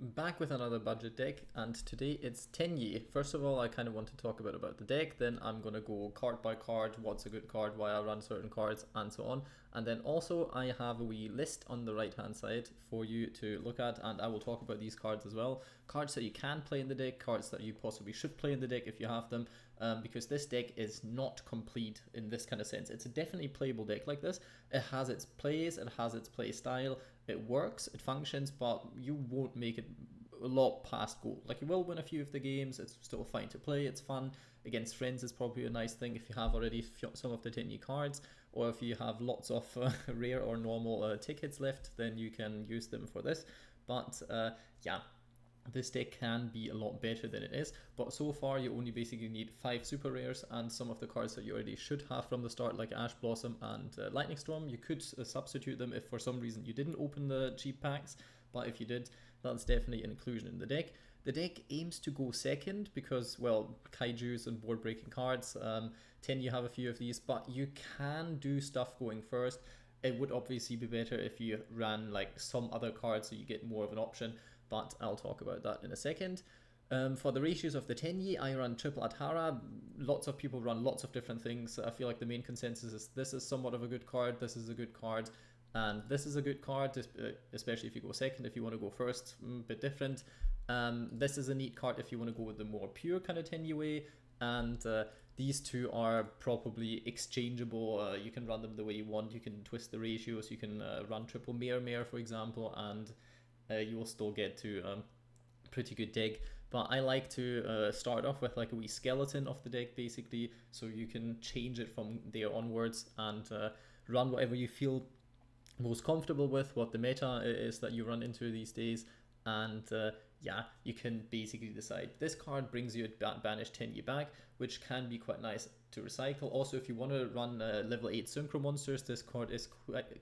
Back with another budget deck, and today it's Tenyi. First of all, I kind of want to talk about the deck, then I'm going to go card by card, what's a good card, why I run certain cards, and so on. And then also I have a wee list on the right hand side for you to look at, and I will talk about these cards as well. Cards that you can play in the deck, cards that you possibly should play in the deck if you have them, because this deck is not complete in this kind of sense. It's a definitely playable deck like this. It has its plays, it has its play style, it works, it functions, but you won't make it a lot past goal. Like, you will win a few of the games, it's still fine to play, it's fun. Against friends is probably a nice thing if you have already some of the Tenyi cards, or if you have lots of rare or normal tickets left, then you can use them for this. But yeah, this deck can be a lot better than it is, but so far you only basically need 5 super rares and some of the cards that you already should have from the start, like Ash Blossom and Lightning Storm. You could substitute them if for some reason you didn't open the cheap packs, but if you did, that's definitely an inclusion in the deck. The deck aims to go second because, well, Kaijus and board breaking cards, tend you have a few of these, but you can do stuff going first. It would obviously be better if you ran like some other cards so you get more of an option, but I'll talk about that in a second. For the ratios of the Tenyi, I run triple Adhara. Lots of people run lots of different things. I feel like the main consensus is this is somewhat of a good card, this is a good card, and this is a good card, especially if you go second. If you want to go first, a bit different. This is a neat card if you want to go with the more pure kind of Tenyi way, and these two are probably exchangeable. You can run them the way you want, you can twist the ratios, you can run triple Mare, for example, and you will still get to pretty good deck. But I like to start off with like a wee skeleton of the deck basically, so you can change it from there onwards and run whatever you feel most comfortable with, what the meta is that you run into these days. And yeah, you can basically decide. This card brings you a banished Tenyi back, which can be quite nice to recycle. Also, if you want to run level 8 synchro monsters, this card is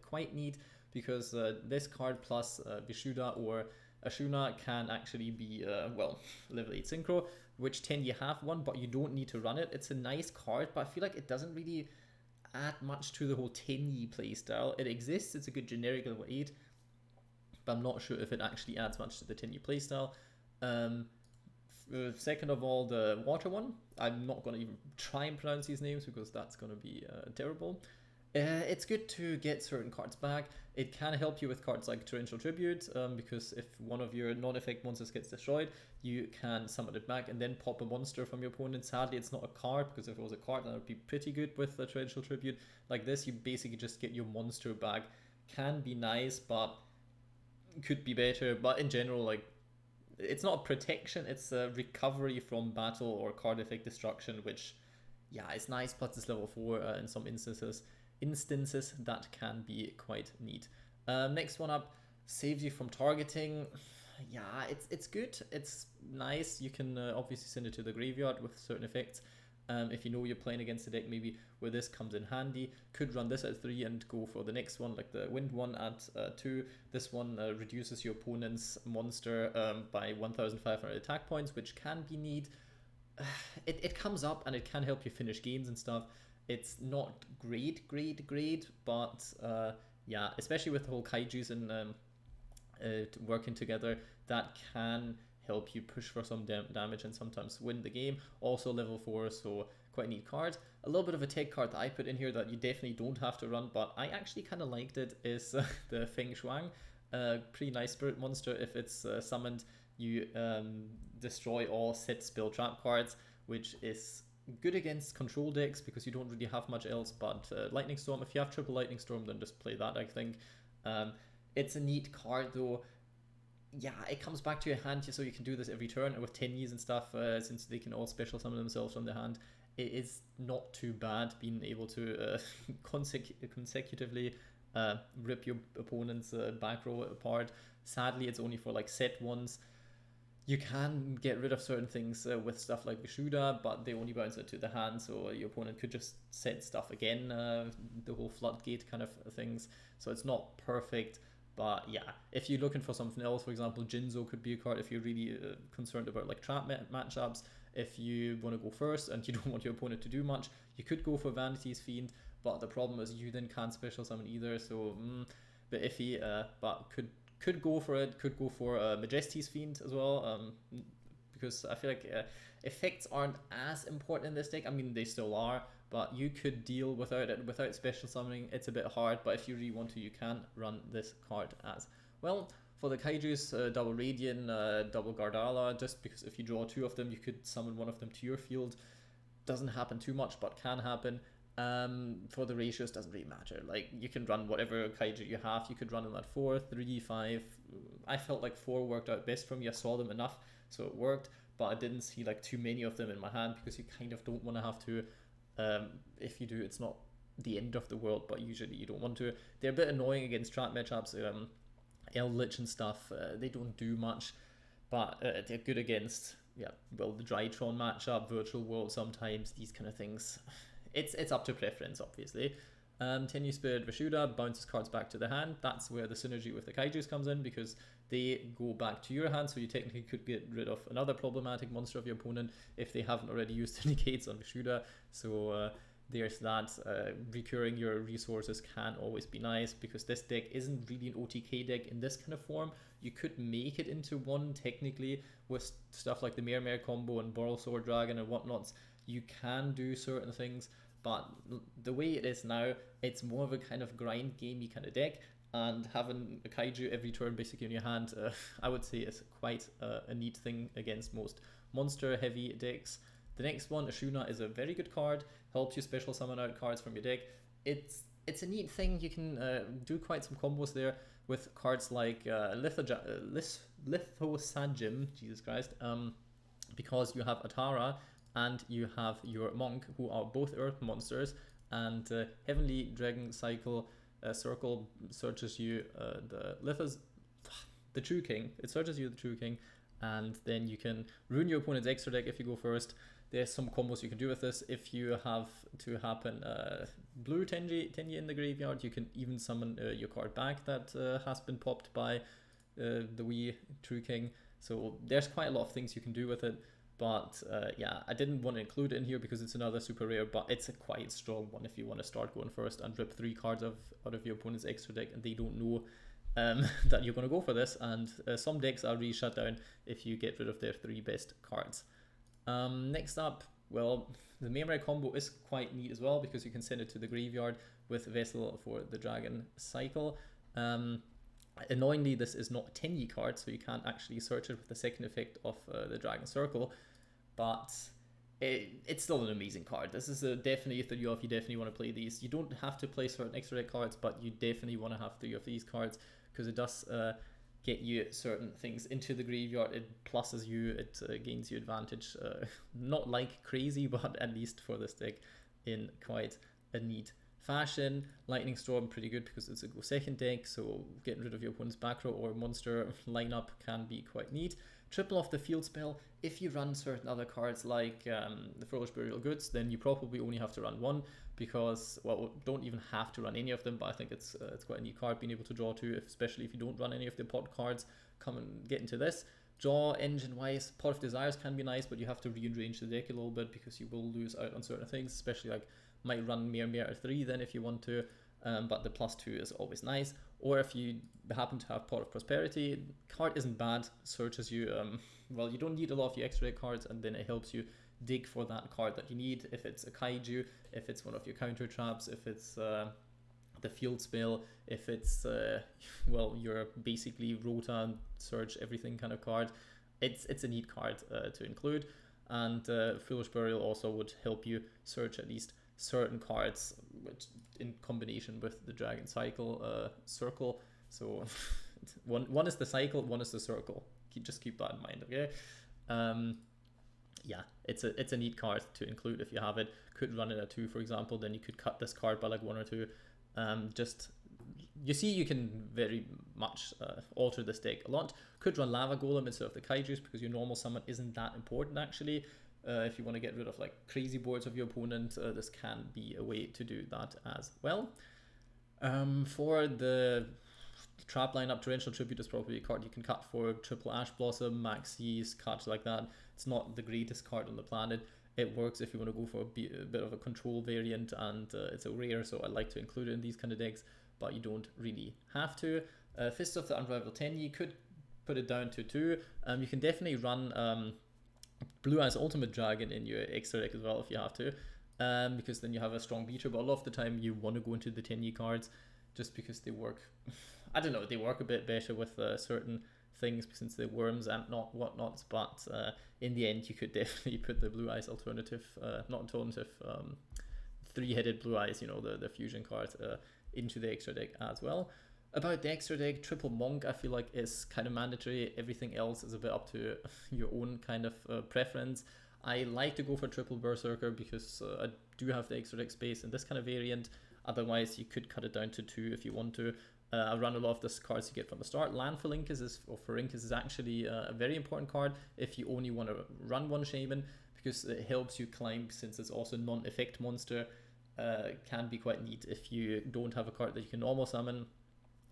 quite neat, because this card plus Vishuda or Ashuna can actually be, well, level 8 synchro, which Tenyi have one, but you don't need to run it. It's a nice card, but I feel like it doesn't really add much to the whole Tenyi playstyle. It exists, it's a good generic level 8, but I'm not sure if it actually adds much to the Tenyi playstyle. Second of all, the water one. I'm not going to even try and pronounce these names because that's going to be terrible. It's good to get certain cards back. It can help you with cards like Torrential Tribute, because if one of your non-effect monsters gets destroyed, you can summon it back and then pop a monster from your opponent. Sadly, it's not a card, because if it was a card, that would be pretty good with the Torrential Tribute. Like this, you basically just get your monster back. Can be nice, but could be better. But in general, like, it's not a protection, it's a recovery from battle or card effect destruction, which, yeah, it's nice. Plus it's level 4 in some instances that can be quite neat. Next one up, saves you from targeting. Yeah, it's good, it's nice. You can obviously send it to the graveyard with certain effects. If you know you're playing against a deck maybe where this comes in handy, could run this at 3 and go for the next one, like the wind one at 2. This one reduces your opponent's monster by 1500 attack points, which can be neat. It comes up and it can help you finish games and stuff. It's not great, but yeah, especially with the whole Kaijus and working together, that can help you push for some damage and sometimes win the game. Also level 4, so quite a neat card. A little bit of a tech card that I put in here that you definitely don't have to run, but I actually kind of liked it, is the Feng Shuang. Pretty nice spirit monster. If it's summoned, you destroy all set spell trap cards, which is good against control decks because you don't really have much else. But Lightning Storm, if you have triple Lightning Storm, then just play that, I think. It's a neat card though. Yeah, it comes back to your hand, so you can do this every turn, and with Tenyis and stuff, since they can all special summon themselves from the hand, it is not too bad being able to consecutively rip your opponent's back row apart. Sadly, it's only for like set ones. You can get rid of certain things with stuff like Vishuda, but they only bounce it to the hand, so your opponent could just set stuff again, the whole floodgate kind of things. So it's not perfect. But yeah, if you're looking for something else, for example, Jinzo could be a card if you're really concerned about like trap matchups. If you want to go first and you don't want your opponent to do much, you could go for Vanity's Fiend, but the problem is you then can't special summon either, so bit iffy, but could Could go for it. Could go for Majesty's Fiend as well. Because I feel like effects aren't as important in this deck. I mean, they still are, but you could deal without it. Without special summoning, it's a bit hard, but if you really want to, you can run this card as well. For the Kaijus, double Radiant, double Gardala, just because if you draw two of them, you could summon one of them to your field. Doesn't happen too much, but can happen. For the ratios, doesn't really matter. Like, you can run whatever Kaiju you have. You could run them at 4, 3, 5. I felt like 4 worked out best for me. I saw them enough, so it worked, but I didn't see like too many of them in my hand, because you kind of don't want to have to. If you do, it's not the end of the world, but usually you don't want to. They're a bit annoying against trap matchups. Eldritch and stuff, they don't do much, but they're good against, the Drytron matchup, Virtual World sometimes, these kind of things. It's up to preference, obviously. Tenyi Spirit Rashuda bounces cards back to the hand. That's where the synergy with the Kaijus comes in, because they go back to your hand, so you technically could get rid of another problematic monster of your opponent if they haven't already used any gates on Rashuda. So there's that. Recurring your resources can always be nice, because this deck isn't really an OTK deck in this kind of form. You could make it into one technically with stuff like the Mare combo and Boral Sword Dragon and whatnots. You can do certain things, but the way it is now, it's more of a kind of grind gamey kind of deck, and having a Kaiju every turn basically in your hand, I would say is quite a neat thing against most monster heavy decks. The next one, Ashuna, is a very good card, helps you special summon out cards from your deck. It's a neat thing. You can do quite some combos there with cards like Lithosajim, Jesus Christ, because you have Atara and you have your Monk, who are both Earth monsters, and Heavenly Dragon Cycle Circle searches you the True King. It searches you the True King, and then you can ruin your opponent's extra deck if you go first. There's some combos you can do with this. If you have to happen blue Tenyi in the graveyard, you can even summon your card back that has been popped by the wee True King. So there's quite a lot of things you can do with it. But I didn't want to include it in here because it's another super rare, but it's a quite strong one if you want to start going first and rip 3 cards out of your opponent's extra deck, and they don't know that you're going to go for this. And some decks are really shut down if you get rid of their 3 best cards. Next up, well, the Mare combo is quite neat as well, because you can send it to the graveyard with Vessel for the Dragon Cycle. Annoyingly, this is not a Tenyi card, so you can't actually search it with the second effect of the Dragon Circle, but it's still an amazing card. This is definitely 3 off. You definitely want to play these. You don't have to play certain extra deck cards, but you definitely want to have 3 of these cards, because it does get you certain things into the graveyard. It pluses you, it gains you advantage, not like crazy, but at least for this deck in quite a neat fashion. Lightning Storm, pretty good because it's a go second deck, so getting rid of your opponent's back row or monster lineup can be quite neat. Triple off the field spell. If you run certain other cards like the Foolish Burial Goods, then you probably only have to run 1, because, well, don't even have to run any of them, but I think it's quite a neat card being able to draw 2, especially if you don't run any of the pot cards. Come and get into this. Draw engine wise, Pot of Desires can be nice, but you have to rearrange the deck a little bit, because you will lose out on certain things, especially like might run Mare at 3 then if you want to, but the +2 is always nice. Or if you happen to have Pot of Prosperity, card isn't bad, searches you, well, you don't need a lot of your extra cards, and then it helps you dig for that card that you need. If it's a Kaiju, if it's one of your counter traps, if it's the field spell, if it's well, your basically Rota, search everything kind of card, it's a neat card to include. And Foolish Burial also would help you search at least certain cards, which in combination with the Dragon Cycle circle. So one is the cycle, one is the circle. Just keep that in mind, okay? Yeah, it's a neat card to include if you have it. Could run it at 2, for example, then you could cut this card by like 1 or 2. Just, you see, you can very much alter this deck a lot. Could run Lava Golem instead of the Kaijus, because your normal summon isn't that important actually. If you want to get rid of like crazy boards of your opponent, this can be a way to do that as well. For the trap lineup, Torrential Tribute is probably a card you can cut for triple Ash Blossom, Maxis, cards like that. It's not the greatest card on the planet. It works if you want to go for a bit of a control variant, and it's a rare, so I like to include it in these kind of decks, but you don't really have to. Fist of the Unrivaled Tenyi could put it down to 2. You can definitely run Blue Eyes Ultimate Dragon in your extra deck as well if you have to, because then you have a strong beater. But a lot of the time you want to go into the Tenyi cards just because they work. I don't know, they work a bit better with certain things since they're worms and not whatnots. But in the end, you could definitely put the Blue Eyes alternative, not alternative, 3-headed Blue Eyes, the fusion card, into the extra deck as well. About the extra deck, triple Monk I feel like is kind of mandatory. Everything else is a bit up to your own kind of preference. I like to go for triple Berserker because I do have the extra deck space in this kind of variant. Otherwise, you could cut it down to 2 if you want to. I run a lot of the cards you get from the start. Land for Linkers is actually a very important card if you only want to run one Shaman, because it helps you climb since it's also non-effect monster. Can be quite neat if you don't have a card that you can normal summon.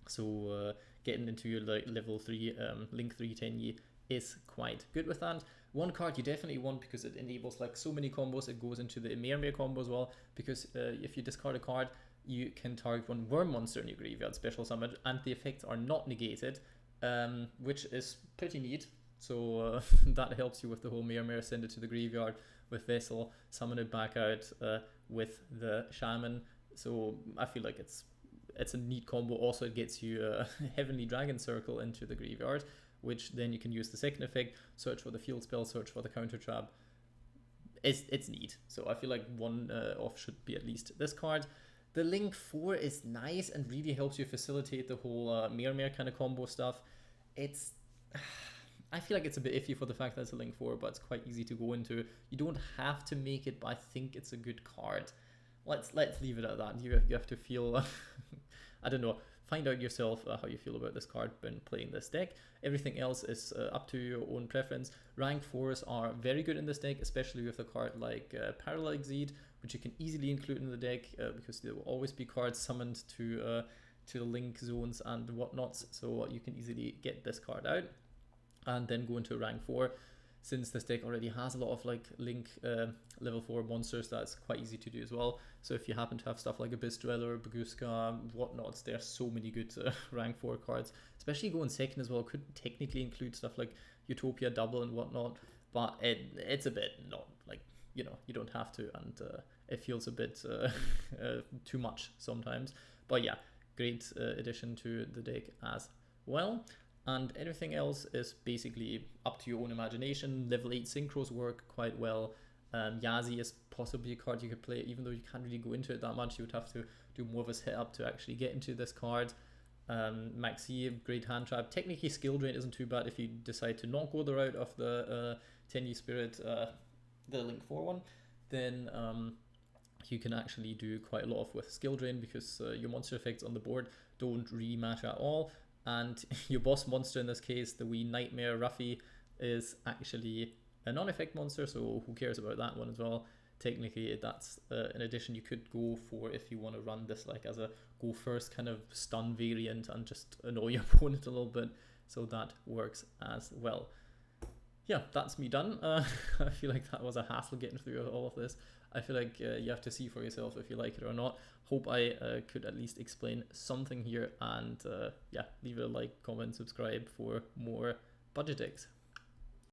So getting into your level 3 Link 3 Tenyi is quite good with that. One card you definitely want because it enables like so many combos. It goes into the Mir combo as well, because if you discard a card, you can target one worm monster in your graveyard, special summon, and the effects are not negated, which is pretty neat. So that helps you with the whole Mir, send it to the graveyard with Vessel, summon it back out with the Shaman. So I feel like it's a neat combo. Also, it gets you a Heavenly Dragon Circle into the graveyard, which then you can use the second effect, search for the field spell, search for the counter trap. It's neat. So I feel like one off should be at least this card. The Link 4 is nice and really helps you facilitate the whole Mir kind of combo stuff. I feel like it's a bit iffy for the fact that it's a Link 4, but it's quite easy to go into. You don't have to make it, but I think it's a good card. Let's leave it at that. You have to feel I don't know, find out yourself how you feel about this card when playing this deck. Everything else is up to your own preference. Rank 4s are very good in this deck, especially with a card like Parallel Exceed, which you can easily include in the deck because there will always be cards summoned to the link zones and whatnots, so you can easily get this card out and then go into rank 4. Since this deck already has a lot of like Link level 4 monsters, that's quite easy to do as well. So if you happen to have stuff like Abyss Dweller, Baguska, whatnots, there are so many good rank 4 cards. Especially going second as well, could technically include stuff like Utopia Double and whatnot, but it's a bit not like, you don't have to, and it feels a bit too much sometimes. But yeah, great addition to the deck as well. And everything else is basically up to your own imagination. Level 8 synchros work quite well. Yazi is possibly a card you could play, even though you can't really go into it that much. You would have to do more of a setup to actually get into this card. Maxi, great hand trap. Technically, skill drain isn't too bad if you decide to not go the route of the Tenyi Spirit, the Link 4 one. Then you can actually do quite a lot of with skill drain because your monster effects on the board don't really matter at all. And your boss monster in this case, the wee Nightmare Ruffy, is actually a non-effect monster, so who cares about that one as well. Technically, that's an addition you could go for if you want to run this like as a go first kind of stun variant and just annoy your opponent a little bit, so that works as well. Yeah, that's me done. I feel like that was a hassle getting through all of this. I feel like you have to see for yourself if you like it or not. Hope I could at least explain something here, and yeah, leave it a like, comment, subscribe for more budget decks.